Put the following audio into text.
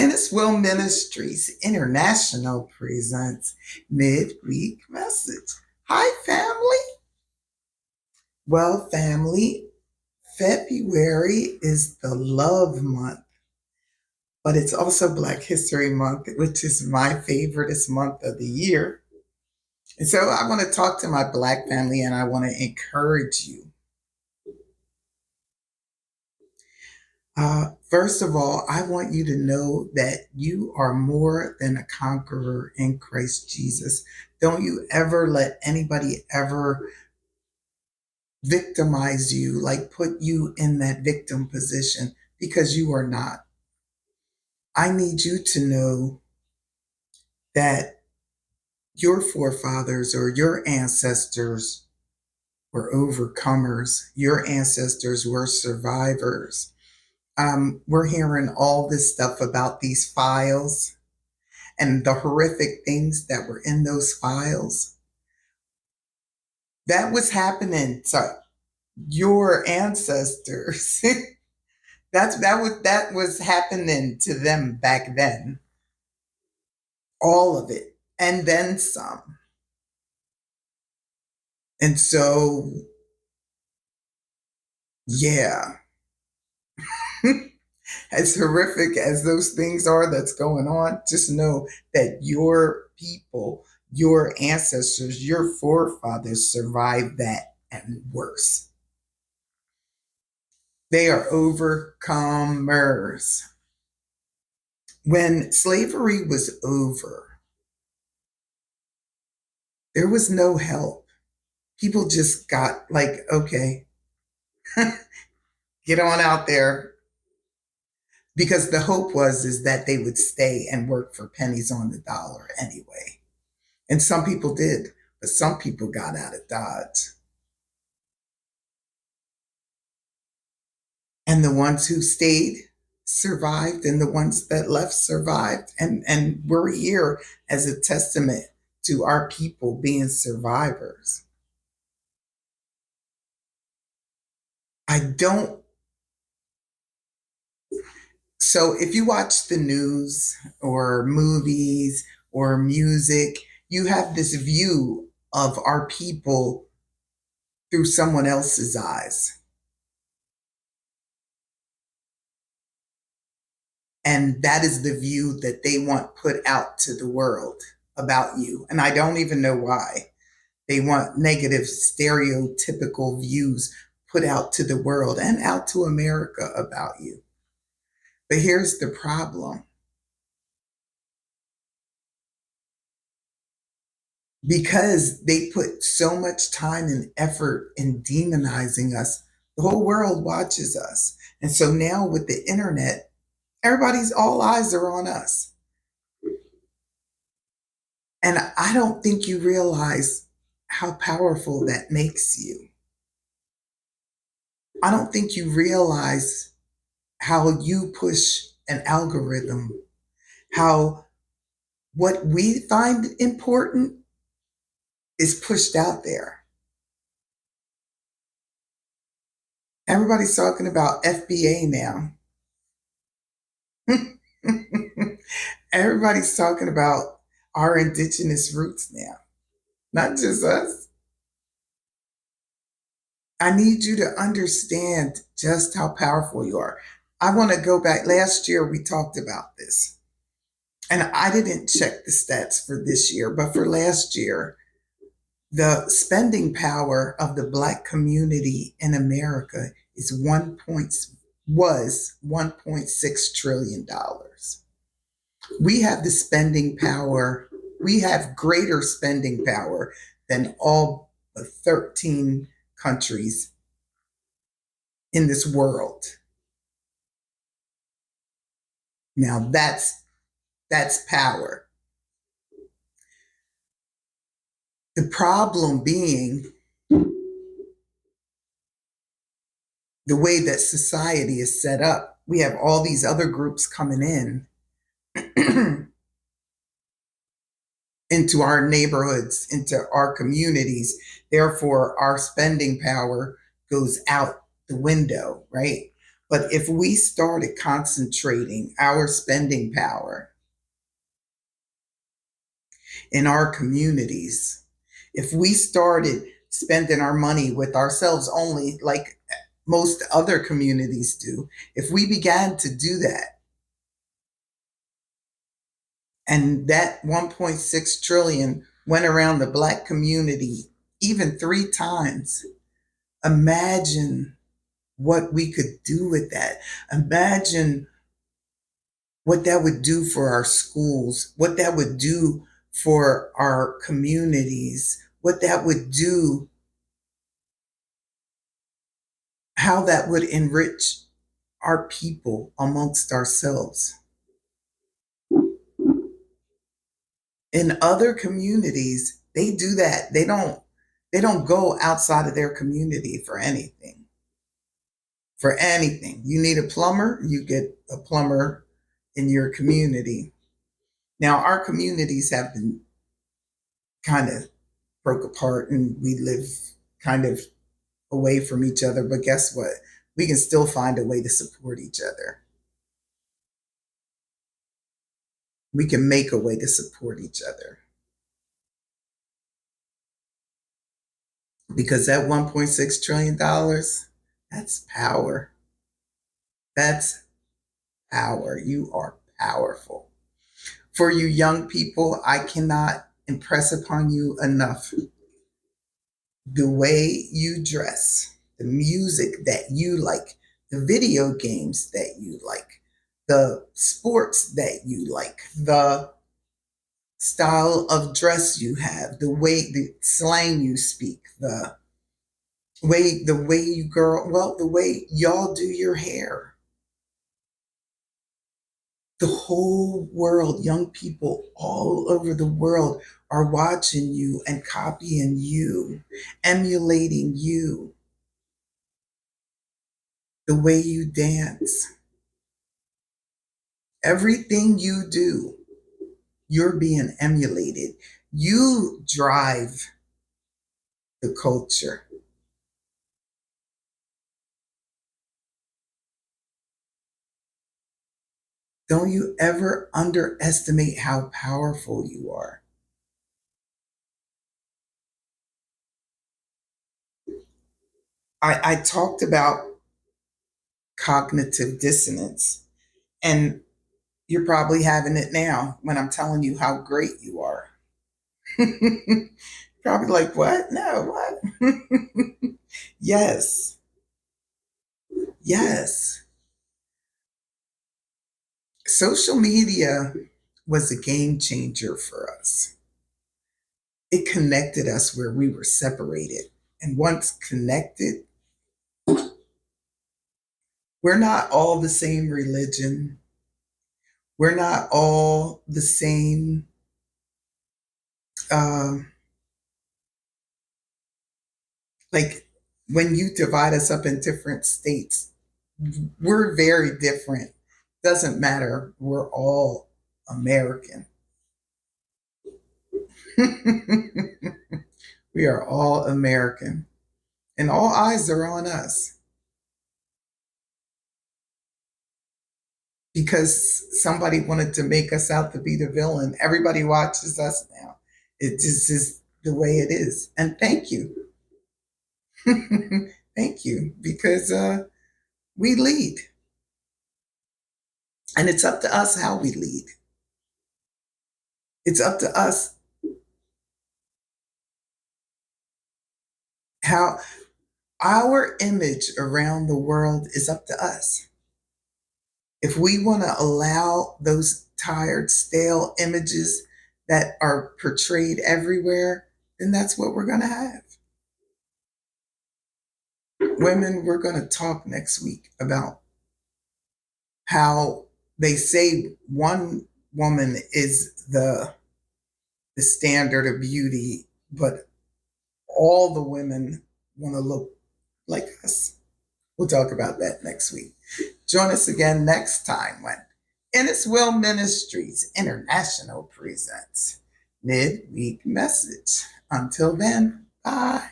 Inniswell Ministries International presents Midweek Message. Hi, family. Well, family, February is the love month, but it's also Black History Month, which is my favoriteest month of the year. And so I want to talk to my Black family and I want to encourage you. First of all, I want you to know that you are more than a conqueror in Christ Jesus. Don't you ever let anybody ever victimize you, like put you in that victim position, because you are not. I need you to know that your forefathers or your ancestors were overcomers. Your ancestors were survivors. We're hearing all this stuff about these files and the horrific things that were in those files. That was happening to your ancestors. that was happening to them back then. All of it. And then some. And so, yeah. As horrific as those things are that's going on, just know that your people, your ancestors, your forefathers survived that and worse. They are overcomers. When slavery was over, there was no help. People just got like, okay, get on out there. Because the hope was is that they would stay and work for pennies on the dollar anyway. And some people did, but some people got out of Dodge. And the ones who stayed survived, and the ones that left survived. And we're here as a testament to our people being survivors. I don't. So if you watch the news or movies or music, you have this view of our people through someone else's eyes. And that is the view that they want put out to the world about you. And I don't even know why. They want negative, stereotypical views put out to the world and out to America about you. But here's the problem. Because they put so much time and effort in demonizing us, the whole world watches us. And so now with the internet, all eyes are on us. And I don't think you realize how powerful that makes you. I don't think you realize how you push an algorithm, how what we find important is pushed out there. Everybody's talking about FBA now. Everybody's talking about our indigenous roots now, not just us. I need you to understand just how powerful you are. I want to go back. Last year, we talked about this. And I didn't check the stats for this year, but for last year, the spending power of the Black community in America was $1.6 trillion. We have the spending power. We have greater spending power than all the 13 countries in this world. Now that's power. The problem being the way that society is set up. We have all these other groups coming in into our neighborhoods, into our communities. Therefore, our spending power goes out the window, right? But if we started concentrating our spending power in our communities, if we started spending our money with ourselves only, like most other communities do, if we began to do that, and that 1.6 trillion went around the Black community even 3 times, imagine what we could do with that. Imagine what that would do for our schools, what that would do for our communities, what that would do, how that would enrich our people amongst ourselves. In other communities, they do that. They don't go outside of their community for anything. For anything. You need a plumber, you get a plumber in your community. Now, our communities have been kind of broke apart and we live kind of away from each other, but guess what? We can still find a way to support each other. We can make a way to support each other. Because that $1.6 trillion, that's power. That's power. You are powerful. For you young people, I cannot impress upon you enough the way you dress, the music that you like, the video games that you like, the sports that you like, the style of dress you have, the slang you speak, the way you girl, well, the way y'all do your hair. The whole world, young people all over the world are watching you and copying you, emulating you, the way you dance. Everything you do, you're being emulated. You drive the culture. Don't you ever underestimate how powerful you are. I talked about cognitive dissonance, and you're probably having it now when I'm telling you how great you are. Probably like, what? No, what? Yes, yes. Social media was a game changer for us. It connected us where we were separated. And once connected, we're not all the same religion. We're not all the same. Uh, like when you divide us up in different states, we're very different. Doesn't matter. We're all American. We are all American. And all eyes are on us because somebody wanted to make us out to be the villain. Everybody watches us now. It just is the way it is. And thank you. Thank you. Because we lead. And it's up to us how we lead. It's up to us how our image around the world is up to us. If we want to allow those tired, stale images that are portrayed everywhere, then that's what we're going to have. Women, we're going to talk next week about how they say one woman is the standard of beauty, but all the women want to look like us. We'll talk about that next week. Join us again next time when Inniswell Ministries International presents Midweek Message. Until then, bye.